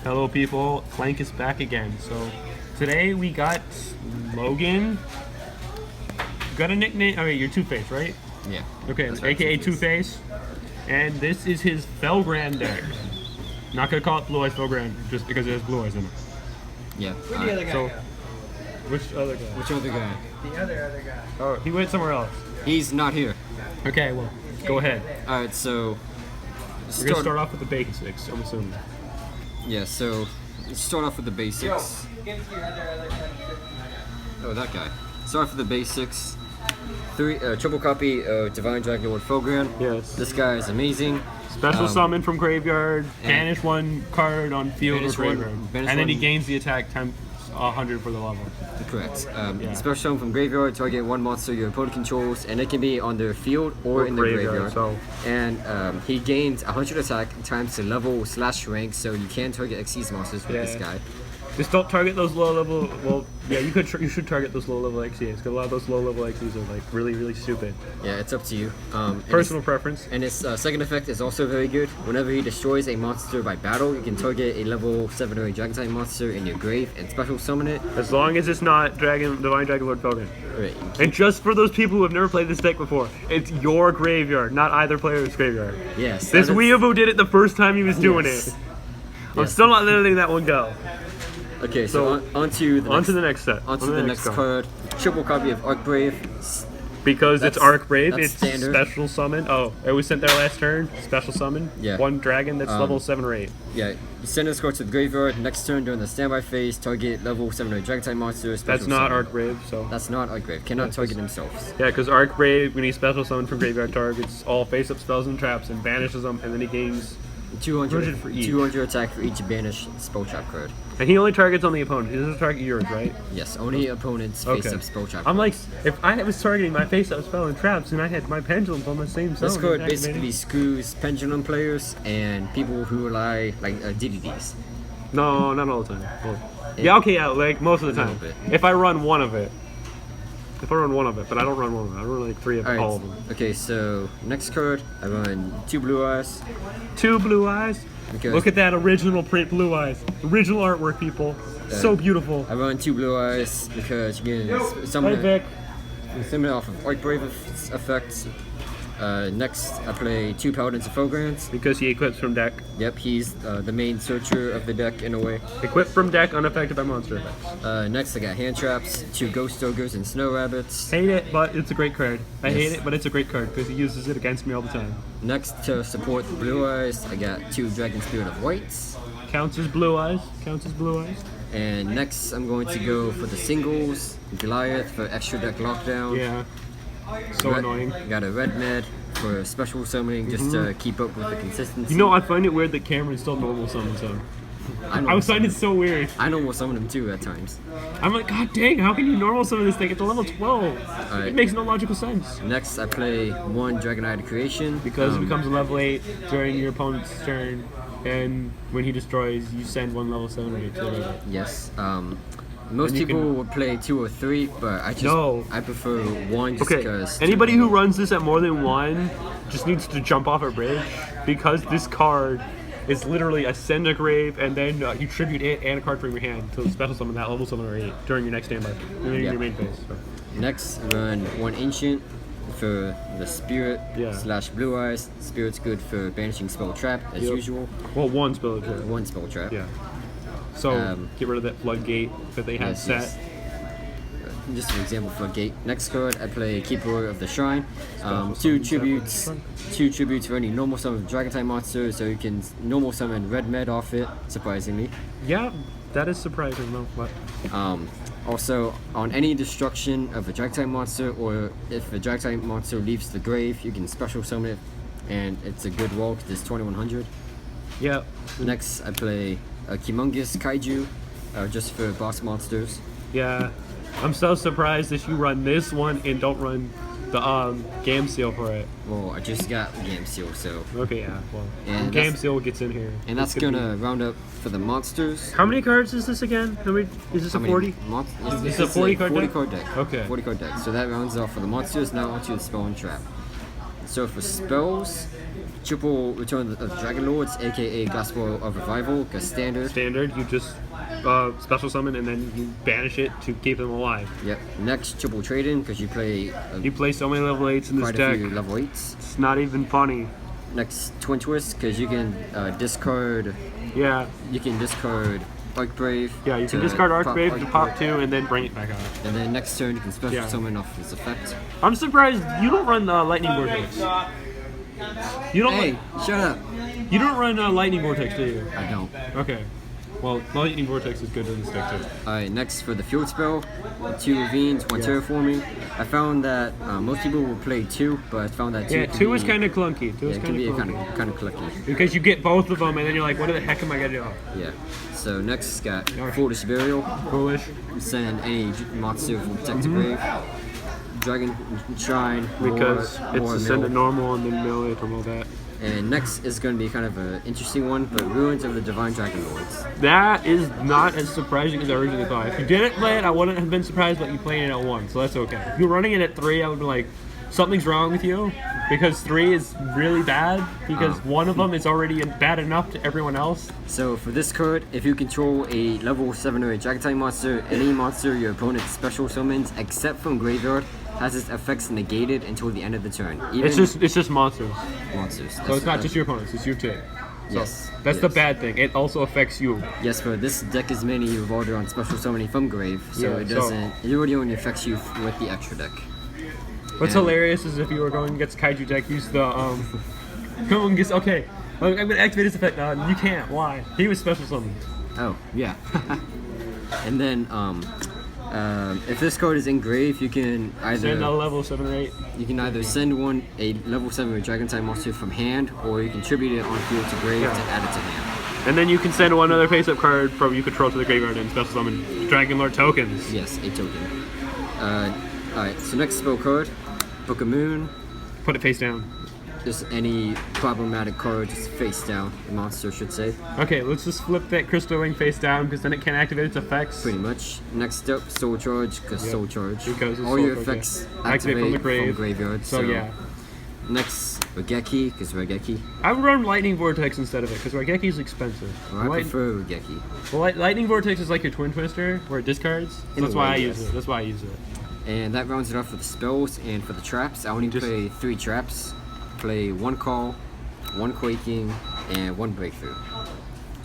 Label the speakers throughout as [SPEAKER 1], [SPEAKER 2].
[SPEAKER 1] Hello people, Clank is back again. So today we got Logan. Got a nickname? Okay, you're Two-Face, right?
[SPEAKER 2] Yeah.
[SPEAKER 1] Okay,
[SPEAKER 2] That's right,
[SPEAKER 1] aka Two-Face. And this is his Felgrand deck. Not gonna call it Blue Eyes Felgrand just because it has blue eyes in it.
[SPEAKER 2] Yeah.
[SPEAKER 3] Where'd the other guy
[SPEAKER 1] So,
[SPEAKER 3] go?
[SPEAKER 1] which other guy?
[SPEAKER 2] Which other guy?
[SPEAKER 3] The other guy.
[SPEAKER 1] Oh, he went somewhere else.
[SPEAKER 2] He's not here.
[SPEAKER 1] Okay, well, go ahead.
[SPEAKER 2] Alright, so...
[SPEAKER 1] We're gonna start off with the basics, I'm assuming.
[SPEAKER 2] Yeah, so... Let's start off with the basics.
[SPEAKER 3] Get to your other guy.
[SPEAKER 2] Oh, that guy. Start off with the basics. Triple copy of Divine Dragon Lord Felgrand.
[SPEAKER 1] Yes.
[SPEAKER 2] This guy is amazing.
[SPEAKER 1] Special summon from graveyard,
[SPEAKER 2] and-
[SPEAKER 1] banish one card on field or
[SPEAKER 2] Banish one-
[SPEAKER 1] graveyard.
[SPEAKER 2] banish
[SPEAKER 1] And then he
[SPEAKER 2] one-
[SPEAKER 1] gains the attack times 100 for the level.
[SPEAKER 2] Correct.
[SPEAKER 1] Yeah.
[SPEAKER 2] Special summon from graveyard, target one monster your opponent controls, and it can be on their field or in the graveyard.
[SPEAKER 1] So
[SPEAKER 2] And he gains 100 attack times the level / rank, so you can target Xyz monsters with this guy.
[SPEAKER 1] just don't target those low level. Well, yeah, you should target those low level XCs because a lot of those low level XCs are like really stupid.
[SPEAKER 2] Yeah, it's up to you. And
[SPEAKER 1] Personal preference.
[SPEAKER 2] And his second effect is also very good. Whenever he destroys a monster by battle, you can target a level 7 or 8 dragon type monster in your grave and special summon it.
[SPEAKER 1] As long as it's not Divine Dragon Lord Felgrand.
[SPEAKER 2] Right.
[SPEAKER 1] And just for those people who have never played this deck before, it's your graveyard, not either player's graveyard.
[SPEAKER 2] Yes.
[SPEAKER 1] This
[SPEAKER 2] that is-
[SPEAKER 1] weeaboo did it the first time he was doing
[SPEAKER 2] Yes.
[SPEAKER 1] it. I'm
[SPEAKER 2] Yes.
[SPEAKER 1] still not letting that one go.
[SPEAKER 2] Okay,
[SPEAKER 1] So,
[SPEAKER 2] so on to the next
[SPEAKER 1] set.
[SPEAKER 2] onto the next card. Triple copy of Arcbrave.
[SPEAKER 1] Because it's
[SPEAKER 2] That's-
[SPEAKER 1] Arc Brave,
[SPEAKER 2] that's
[SPEAKER 1] it's
[SPEAKER 2] standard.
[SPEAKER 1] special summon. Oh, it was sent there last turn. Special summon.
[SPEAKER 2] Yeah.
[SPEAKER 1] One dragon that's level 7 or 8.
[SPEAKER 2] Yeah, you send this card to the graveyard. Next turn during the standby phase, target level 7 or dragon type monster. Special
[SPEAKER 1] That's not
[SPEAKER 2] summon.
[SPEAKER 1] Arc Brave, so.
[SPEAKER 2] That's not Arcbrave. Cannot target themselves.
[SPEAKER 1] Yeah, because Arc Brave, when he special summon from graveyard targets all face up spells and traps and banishes them, and then he gains.
[SPEAKER 2] 200
[SPEAKER 1] for each.
[SPEAKER 2] 200 attack for each banished spell trap card.
[SPEAKER 1] And he only targets on the opponent. He doesn't target yours, right?
[SPEAKER 2] Yes, only opponents face
[SPEAKER 1] Okay.
[SPEAKER 2] up spell trap.
[SPEAKER 1] I'm like,
[SPEAKER 2] cards.
[SPEAKER 1] if I was targeting my face up spell and traps and I had my pendulums on the same zone.
[SPEAKER 2] This card
[SPEAKER 1] and activating-
[SPEAKER 2] basically screws pendulum players and people who rely like DDDs.
[SPEAKER 1] No, not all the time. Well, yeah, okay, yeah, like most of the
[SPEAKER 2] A
[SPEAKER 1] time.
[SPEAKER 2] little bit.
[SPEAKER 1] If I run one of it. If I run one of it, but I don't run one of it. I run like 3 of
[SPEAKER 2] Alright.
[SPEAKER 1] all of them.
[SPEAKER 2] Okay, so next card, I run 2 blue eyes.
[SPEAKER 1] 2 blue eyes.
[SPEAKER 2] Because
[SPEAKER 1] Look at that original print blue eyes. Original artwork, people. So beautiful.
[SPEAKER 2] I run 2 blue eyes because you can
[SPEAKER 1] Hi,
[SPEAKER 2] summon
[SPEAKER 1] Vic.
[SPEAKER 2] it off of Arcbrave effects. Next, I play 2 Paladins of Felgrand.
[SPEAKER 1] Because he equips from deck.
[SPEAKER 2] Yep, he's the main searcher of the deck in a way.
[SPEAKER 1] Equipped from deck, unaffected by monster effects.
[SPEAKER 2] Next, I got Hand Traps, 2 Ghost Ogres and Snow Rabbits.
[SPEAKER 1] Hate it, but it's a great card. I hate
[SPEAKER 2] Yes.
[SPEAKER 1] it, but it's a great card because he uses it against me all the time.
[SPEAKER 2] Next, to support the blue eyes, I got 2 Dragon Spirit of Whites.
[SPEAKER 1] Counts as blue eyes. Counts as blue eyes.
[SPEAKER 2] And next, I'm going to go for the singles, Goliath for extra deck lockdown.
[SPEAKER 1] Yeah. So
[SPEAKER 2] Red-
[SPEAKER 1] annoying.
[SPEAKER 2] Got a Red Med for special summoning, just to keep up with the consistency.
[SPEAKER 1] You know, I find it weird that Cameron still normal summons him. I was finding it so weird.
[SPEAKER 2] I normal summon him too at times.
[SPEAKER 1] I'm like, God dang, how can you normal summon this thing? It's a level 12. It makes no logical sense.
[SPEAKER 2] Next, I play 1 Dragon Eye Creation.
[SPEAKER 1] Because it becomes a level 8 during your opponent's turn, and when he destroys, you send 1 level 7 or 8 to it.
[SPEAKER 2] Yes. Most
[SPEAKER 1] And you
[SPEAKER 2] people
[SPEAKER 1] can-
[SPEAKER 2] would play 2 or 3, but I prefer 1 just
[SPEAKER 1] Okay,
[SPEAKER 2] because.
[SPEAKER 1] anybody who runs this at more than 1 just needs to jump off a bridge, because this card is literally ascend a grave, and then you tribute it and a card from your hand to special summon that level 7 or 8 during your next standby, during
[SPEAKER 2] Yeah.
[SPEAKER 1] your main phase. So.
[SPEAKER 2] Next, run 1 Ancient for the Spirit
[SPEAKER 1] Yeah.
[SPEAKER 2] / Blue Eyes. Spirit's good for banishing spell trap as
[SPEAKER 1] Yep.
[SPEAKER 2] usual.
[SPEAKER 1] Well, 1 spell trap.
[SPEAKER 2] 1 spell trap.
[SPEAKER 1] Yeah. So, get rid of that floodgate that they had
[SPEAKER 2] Yes,
[SPEAKER 1] set.
[SPEAKER 2] yes. Just an example for a gate. Next card, I play Keeper of the Shrine. 2 tributes, 2 tributes for any normal summon Dragon type monster, so you can normal summon Red Med off it. Surprisingly.
[SPEAKER 1] Yeah, that is surprising though. But
[SPEAKER 2] Also, on any destruction of a Dragon type monster, or if a Dragon type monster leaves the grave, you can special summon it, and it's a good roll because it's 2100.
[SPEAKER 1] yeah,
[SPEAKER 2] Next, I play a Humongous Kaiju, just for boss monsters.
[SPEAKER 1] yeah. I'm so surprised that you run this one and don't run the Gam Seal for it.
[SPEAKER 2] Well, I just got Game Seal, so.
[SPEAKER 1] Okay, yeah. Well,
[SPEAKER 2] And
[SPEAKER 1] Gam
[SPEAKER 2] that's-
[SPEAKER 1] Seal gets in here.
[SPEAKER 2] And that's gonna round up for the monsters.
[SPEAKER 1] How many cards is this again? How many? Is this a 40?
[SPEAKER 2] It's
[SPEAKER 1] a 40 card deck?
[SPEAKER 2] 40 card deck.
[SPEAKER 1] Okay.
[SPEAKER 2] 40 card deck. So that rounds off for the monsters. Now onto the spell and trap. So for spells, triple Return of the Dragon Lords, aka Gospel of Revival, because standard.
[SPEAKER 1] Standard, you just special summon and then you banish it to keep them alive.
[SPEAKER 2] Yep. Next, triple trade-in, because you play
[SPEAKER 1] You play so many level 8s in this
[SPEAKER 2] quite a
[SPEAKER 1] deck.
[SPEAKER 2] few level 8s.
[SPEAKER 1] It's not even funny.
[SPEAKER 2] Next, Twin Twist, because you can discard.
[SPEAKER 1] Yeah.
[SPEAKER 2] You can discard Archbrave.
[SPEAKER 1] Yeah, you can
[SPEAKER 2] to
[SPEAKER 1] discard
[SPEAKER 2] pop
[SPEAKER 1] Archbrave to pop 2 and then bring it back out.
[SPEAKER 2] And then next turn you can special
[SPEAKER 1] Yeah.
[SPEAKER 2] summon off its effect.
[SPEAKER 1] I'm surprised you don't run Lightning Vortex. You don't.
[SPEAKER 2] Hey, shut up!
[SPEAKER 1] You don't run Lightning Vortex, do you?
[SPEAKER 2] I don't.
[SPEAKER 1] Okay. Well, Lightning Vortex is good in this deck too.
[SPEAKER 2] Alright, next for the field spell, 2 Ravines, 1 Terraforming. I found that most people will play 2, but I found that 2
[SPEAKER 1] Yeah,
[SPEAKER 2] can
[SPEAKER 1] 2
[SPEAKER 2] be,
[SPEAKER 1] is kind of clunky. 2
[SPEAKER 2] yeah,
[SPEAKER 1] is
[SPEAKER 2] it can be
[SPEAKER 1] kind of
[SPEAKER 2] kind of clicky.
[SPEAKER 1] because you get both of them and then you're like, what the heck am I gonna do?
[SPEAKER 2] Yeah. So next got
[SPEAKER 1] Alright.
[SPEAKER 2] Foolish Burial.
[SPEAKER 1] Foolish.
[SPEAKER 2] Send any monster from deck to grave. Dragon Shrine.
[SPEAKER 1] Because
[SPEAKER 2] more
[SPEAKER 1] it's a send
[SPEAKER 2] mill.
[SPEAKER 1] it normal and then melee from all that.
[SPEAKER 2] And next is going to be kind of an interesting one, but Ruins of the Divine Dragon Lords.
[SPEAKER 1] That is not as surprising as I originally thought. If you didn't play it, I wouldn't have been surprised, but you playing it at 1, so that's okay. If you're running it at 3, I would be like, something's wrong with you, because 3 is really bad, because one of them is already bad enough to everyone else.
[SPEAKER 2] So for this card, if you control a level 7 or 8 Dragon type monster, any monster your opponent special summons, except from graveyard, has its effects negated until the end of the turn. Even
[SPEAKER 1] It's just monsters.
[SPEAKER 2] monsters.
[SPEAKER 1] So it's not just your opponents, it's you too. So
[SPEAKER 2] Yes.
[SPEAKER 1] That's the
[SPEAKER 2] yes.
[SPEAKER 1] bad thing. It also affects you.
[SPEAKER 2] Yes, but this deck is mainly revolved around special summoning from grave, so
[SPEAKER 1] Yeah,
[SPEAKER 2] it
[SPEAKER 1] so-
[SPEAKER 2] doesn't. It already only affects you with the extra deck.
[SPEAKER 1] What's
[SPEAKER 2] And-
[SPEAKER 1] hilarious is if you were going against Kaiju deck, use the Come on, guess. Okay, I'm gonna activate his effect. You can't. Why? He was special summoned.
[SPEAKER 2] Oh, yeah. And then, if this card is engraved, you can
[SPEAKER 1] Send a
[SPEAKER 2] either
[SPEAKER 1] level 7 or 8.
[SPEAKER 2] send a level 7 Dragon type monster from hand, or you contribute it on field to grave
[SPEAKER 1] Yeah.
[SPEAKER 2] to add it to hand.
[SPEAKER 1] And then you can send one other face-up card from you control to the graveyard and special summon Dragon Lord tokens.
[SPEAKER 2] Yes, a token. Alright, so next spell card, Book of Moon.
[SPEAKER 1] Put it face down.
[SPEAKER 2] Just any problematic card, just face down, the monster should say.
[SPEAKER 1] Okay, let's just flip that Crystal Wing face down because then it can activate its effects.
[SPEAKER 2] Pretty much. Next up, Soul Charge, because
[SPEAKER 1] Yep.
[SPEAKER 2] Soul Charge.
[SPEAKER 1] Because it's
[SPEAKER 2] all
[SPEAKER 1] Soul
[SPEAKER 2] your
[SPEAKER 1] Charge,
[SPEAKER 2] effects
[SPEAKER 1] yeah. Activate from the grave.
[SPEAKER 2] graveyard.
[SPEAKER 1] So yeah.
[SPEAKER 2] Next, Regeki, because Regeki.
[SPEAKER 1] I would run Lightning Vortex instead of it because Raigeki is expensive.
[SPEAKER 2] Well, I prefer Regeki.
[SPEAKER 1] Well, Lightning Vortex is like your Twin Twister where it discards. So
[SPEAKER 2] In a
[SPEAKER 1] that's why
[SPEAKER 2] way,
[SPEAKER 1] I use
[SPEAKER 2] yes.
[SPEAKER 1] it. That's why I use it.
[SPEAKER 2] And that rounds it off for the spells and for the traps. I only
[SPEAKER 1] Just-
[SPEAKER 2] play 3 traps. Play 1 Call, 1 Quaking, and 1 Breakthrough.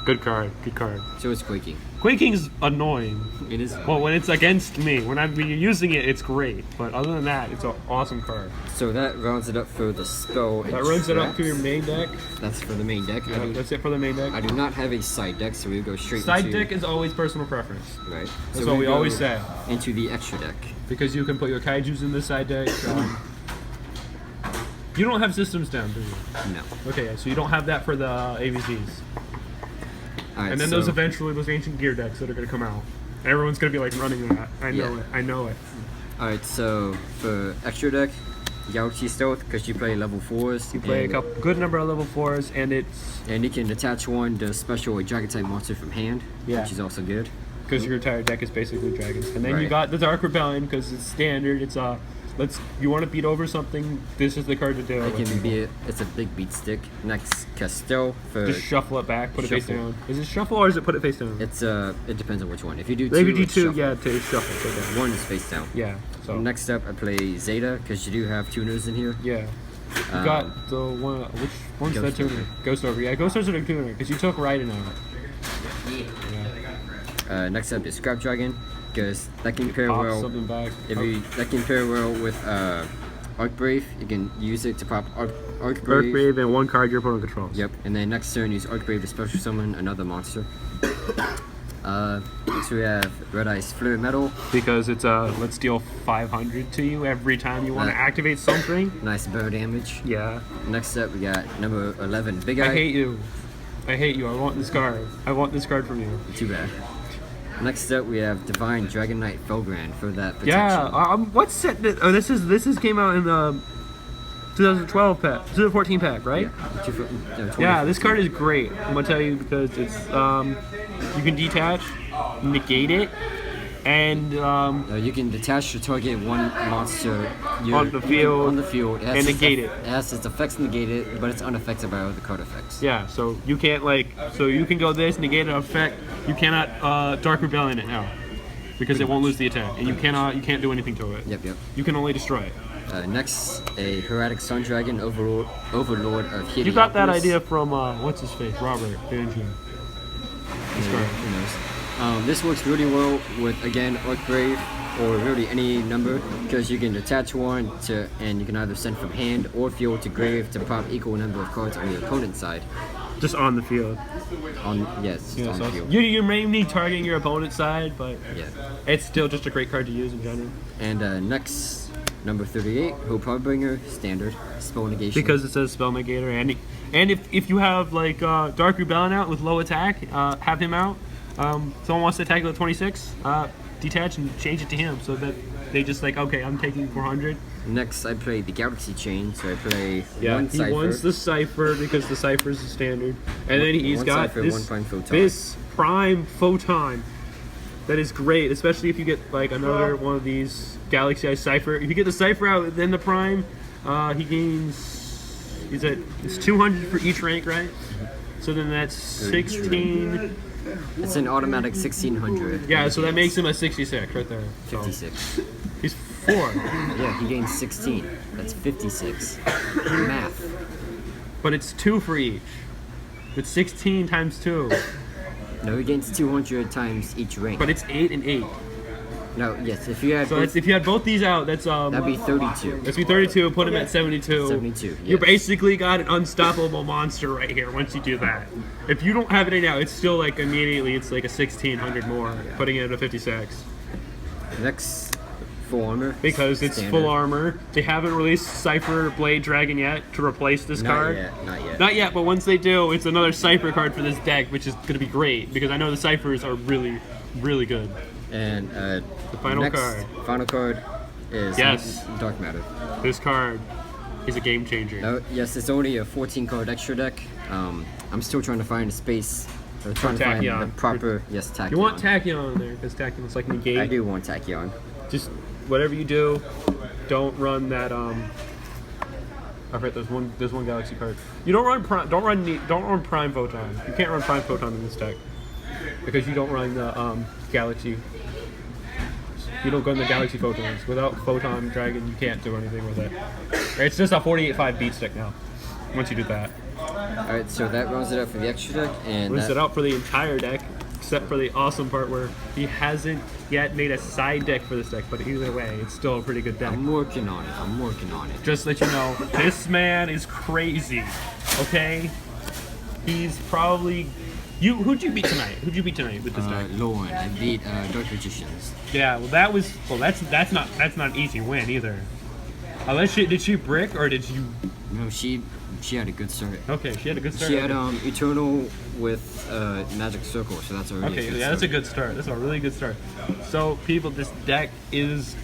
[SPEAKER 1] Good card. Good card.
[SPEAKER 2] So it's Quaking.
[SPEAKER 1] Quaking's annoying.
[SPEAKER 2] It is.
[SPEAKER 1] Well, when it's against me, when I'm using it, it's great. But other than that, it's an awesome card.
[SPEAKER 2] So that rounds it up for the spell. and
[SPEAKER 1] That runs it up to your
[SPEAKER 2] traps.
[SPEAKER 1] main deck.
[SPEAKER 2] That's for the main deck.
[SPEAKER 1] Yeah, that's it for the main deck.
[SPEAKER 2] I do not have a side deck, so we go straight
[SPEAKER 1] Side
[SPEAKER 2] into
[SPEAKER 1] deck is always personal preference.
[SPEAKER 2] right.
[SPEAKER 1] That's
[SPEAKER 2] so
[SPEAKER 1] what we
[SPEAKER 2] go
[SPEAKER 1] always say.
[SPEAKER 2] Into the extra deck.
[SPEAKER 1] Because you can put your kaijus in this side deck. You don't have systems down, do you?
[SPEAKER 2] No.
[SPEAKER 1] Okay, so you don't have that for the AVZs.
[SPEAKER 2] All right.
[SPEAKER 1] And then
[SPEAKER 2] so,
[SPEAKER 1] those eventually, those ancient gear decks that are going to come out. Everyone's going to be like running that. I know
[SPEAKER 2] Yeah.
[SPEAKER 1] it. I know it.
[SPEAKER 2] All right. So for extra deck, Galaxy Stealth, because you play level 4s.
[SPEAKER 1] You play a
[SPEAKER 2] and-
[SPEAKER 1] couple, good number of level 4s, and it's
[SPEAKER 2] And you can attach one to special a dragon type monster from hand,
[SPEAKER 1] Yeah.
[SPEAKER 2] which is also good.
[SPEAKER 1] because your entire deck is basically dragons. And then you
[SPEAKER 2] Right.
[SPEAKER 1] got the Dark Rebellion because it's standard. It's you want to beat over something. This is the card to do it.
[SPEAKER 2] It
[SPEAKER 1] with.
[SPEAKER 2] can be it's a big beat stick. Next, Castel for
[SPEAKER 1] Just shuffle it back, put it face
[SPEAKER 2] Shuffle.
[SPEAKER 1] down. Is it shuffle or is it put it face down?
[SPEAKER 2] it depends on which one. If you do
[SPEAKER 1] If you
[SPEAKER 2] two,
[SPEAKER 1] do
[SPEAKER 2] it's
[SPEAKER 1] 2,
[SPEAKER 2] shuffle.
[SPEAKER 1] yeah, to shuffle. Okay.
[SPEAKER 2] One is face down.
[SPEAKER 1] Yeah. So
[SPEAKER 2] Next up, I play Zeta because you do have tuners in here.
[SPEAKER 1] yeah. You
[SPEAKER 2] Um,
[SPEAKER 1] got the one. Which one's that
[SPEAKER 2] Ghost
[SPEAKER 1] tuner?
[SPEAKER 2] Order.
[SPEAKER 1] Ghost Over. Yeah, Ghost Order tuner because you took Raiden out. Yeah.
[SPEAKER 2] Next up is Scrap Dragon because that can pair
[SPEAKER 1] Pop
[SPEAKER 2] well.
[SPEAKER 1] something back.
[SPEAKER 2] That can pair well with Archbrave. You can use it to pop Archbrave.
[SPEAKER 1] Earthgrave and one card your opponent controls.
[SPEAKER 2] Yep, and then next turn use Archbrave to special summon another monster. Next we have Red Ice Fluid Metal.
[SPEAKER 1] Because it's let's deal 500 to you every time you want to
[SPEAKER 2] Right.
[SPEAKER 1] activate something.
[SPEAKER 2] Nice bow damage.
[SPEAKER 1] Yeah.
[SPEAKER 2] Next up we got number 11, Big Eye.
[SPEAKER 1] I hate you. I hate you. I want this card. I want this card from you.
[SPEAKER 2] Too bad. Next up we have Divine Dragon Knight Felgrand for that protection.
[SPEAKER 1] Yeah. What set? This is came out in the 2012 pack, 2014 pack, right? Yeah, this card is great. I'm gonna tell you because it's you can detach, negate it, And
[SPEAKER 2] You can detach to target one monster
[SPEAKER 1] On the field
[SPEAKER 2] on the field
[SPEAKER 1] and negate it.
[SPEAKER 2] It has its effects negated, but it's unaffected by other card effects.
[SPEAKER 1] yeah, so you can't so you can go this, negate an effect. You cannot Dark Rebellion it now because it won't lose the attack, and you can't do anything to it.
[SPEAKER 2] Yep.
[SPEAKER 1] You can only destroy it.
[SPEAKER 2] Next, a Heretic Sun Dragon Overlord of Heliopolis.
[SPEAKER 1] You got that idea from what's his face, Robert Banjo.
[SPEAKER 2] Who knows? This works really well with, again, Archgrave, or really any number, because you can attach one and you can either send from hand or field to grave to pop equal number of cards on your opponent's side.
[SPEAKER 1] Just on the field.
[SPEAKER 2] On
[SPEAKER 1] Yeah,
[SPEAKER 2] the
[SPEAKER 1] so
[SPEAKER 2] field.
[SPEAKER 1] you may need targeting your opponent's side, but
[SPEAKER 2] Yeah.
[SPEAKER 1] it's still just a great card to use in general.
[SPEAKER 2] And next, number 38, Hope Harbinger, standard, spell negation.
[SPEAKER 1] Because it says spell negator, and if you have like Dark Rebellion out with low attack, have him out. Someone wants to attack with 26, detach and change it to him, so that they just like, okay, I'm taking 400.
[SPEAKER 2] Next, I play the Galaxy Chain, so I play one
[SPEAKER 1] he
[SPEAKER 2] Cipher.
[SPEAKER 1] wants the Cipher because the Cipher is the standard, and then he's
[SPEAKER 2] One
[SPEAKER 1] got
[SPEAKER 2] Cipher,
[SPEAKER 1] this
[SPEAKER 2] one Prime Photon.
[SPEAKER 1] this Prime Photon. That is great, especially if you get like another one of these Galaxy Eye Cipher. If you get the Cipher out, then the Prime, he gains. It's 200 for each rank, right? So then that's 16.
[SPEAKER 2] It's an automatic 1600.
[SPEAKER 1] Yeah, so that makes him a 66 right there. So
[SPEAKER 2] 56.
[SPEAKER 1] he's 4.
[SPEAKER 2] Yeah, he gains 16. That's 56. Math.
[SPEAKER 1] But it's 2 for each. It's 16 times 2.
[SPEAKER 2] No, he gains 200 times each rank.
[SPEAKER 1] But it's 8 and 8.
[SPEAKER 2] No, yes, if you had
[SPEAKER 1] So
[SPEAKER 2] both,
[SPEAKER 1] that's, if you had both these out, that's
[SPEAKER 2] that'd be 32.
[SPEAKER 1] Let's be 32. Put him at 72.
[SPEAKER 2] 72,
[SPEAKER 1] You
[SPEAKER 2] yes.
[SPEAKER 1] basically got an unstoppable monster right here. Once you do that, if you don't have it now, it's still like immediately it's like a 1600 more. Putting it at a 56
[SPEAKER 2] Next, full armor.
[SPEAKER 1] because it's
[SPEAKER 2] Standard.
[SPEAKER 1] full armor. They haven't released Cipher Blade Dragon yet to replace this
[SPEAKER 2] Not
[SPEAKER 1] card.
[SPEAKER 2] yet, not yet.
[SPEAKER 1] Not yet, but once they do, it's another Cipher card for this deck, which is going to be great because I know the Ciphers are really, really good.
[SPEAKER 2] And
[SPEAKER 1] The final
[SPEAKER 2] next,
[SPEAKER 1] card.
[SPEAKER 2] Final card is
[SPEAKER 1] Yes.
[SPEAKER 2] Dark Matter.
[SPEAKER 1] This card is a game changer.
[SPEAKER 2] No, yes, it's only a 14 card extra deck. I'm still trying to find a space. Or trying to find the
[SPEAKER 1] Tachyon.
[SPEAKER 2] proper, yes, Tachyon.
[SPEAKER 1] You want Tachyon in there because Tachyon's like negate.
[SPEAKER 2] I do want Tachyon.
[SPEAKER 1] Just whatever you do, don't run that. I forget there's one Galaxy card. You don't run Prime Photon. You can't run Prime Photon in this deck because you don't run the Galaxy. You don't go in the Galaxy Photons. Without Photon Dragon, you can't do anything with it. It's just a 48-5 beat stick now. Once you do that,
[SPEAKER 2] Alright, so that rounds it up for the extra deck, and
[SPEAKER 1] runs
[SPEAKER 2] that,
[SPEAKER 1] it out for the entire deck, except for the awesome part where he hasn't yet made a side deck for this deck. But either way, it's still a pretty good deck.
[SPEAKER 2] I'm working on it.
[SPEAKER 1] Just to let you know, this man is crazy. Okay, he's probably Who'd you beat tonight? Who'd you beat tonight with this deck?
[SPEAKER 2] Lauren, I beat Dark Magicians.
[SPEAKER 1] Yeah, well that's not an easy win either. Unless did she brick or did you?
[SPEAKER 2] No, she had a good start.
[SPEAKER 1] Okay, she had a good start.
[SPEAKER 2] She had Eternal with Magic Circle, so that's already
[SPEAKER 1] Okay,
[SPEAKER 2] a good
[SPEAKER 1] yeah,
[SPEAKER 2] start.
[SPEAKER 1] that's a good start. That's a really good start. So people, this deck is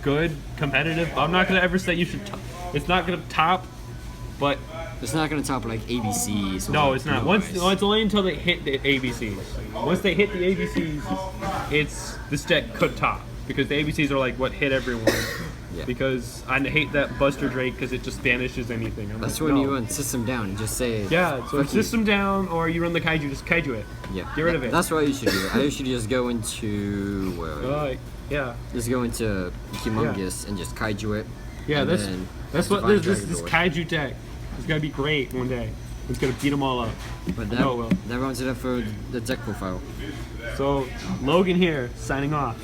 [SPEAKER 1] good, competitive. I'm not gonna ever say you should. It's not gonna top, but
[SPEAKER 2] It's not gonna top like ABCs. Or
[SPEAKER 1] no, it's not.
[SPEAKER 2] Blue Eyes.
[SPEAKER 1] It's only until they hit the ABCs. Once they hit the ABCs, this deck could top because the ABCs are like what hit everyone.
[SPEAKER 2] Yeah.
[SPEAKER 1] Because I hate that Buster Drake because it just banishes anything.
[SPEAKER 2] That's
[SPEAKER 1] like,
[SPEAKER 2] when
[SPEAKER 1] no.
[SPEAKER 2] you run system down and just say.
[SPEAKER 1] Yeah, so
[SPEAKER 2] "Fuck
[SPEAKER 1] it's
[SPEAKER 2] you."
[SPEAKER 1] system down or you run the kaiju, just kaiju it.
[SPEAKER 2] Yeah.
[SPEAKER 1] Get rid of it.
[SPEAKER 2] That's what you should do. I should just go into
[SPEAKER 1] Yeah.
[SPEAKER 2] just go into Humongous and just kaiju it.
[SPEAKER 1] Yeah,
[SPEAKER 2] and
[SPEAKER 1] that's
[SPEAKER 2] then
[SPEAKER 1] what
[SPEAKER 2] Divine
[SPEAKER 1] this
[SPEAKER 2] Dragon Lord.
[SPEAKER 1] kaiju deck is gonna be great one day. It's gonna beat them all up.
[SPEAKER 2] But
[SPEAKER 1] No, it will.
[SPEAKER 2] that rounds it up for the deck profile.
[SPEAKER 1] So Logan here signing off.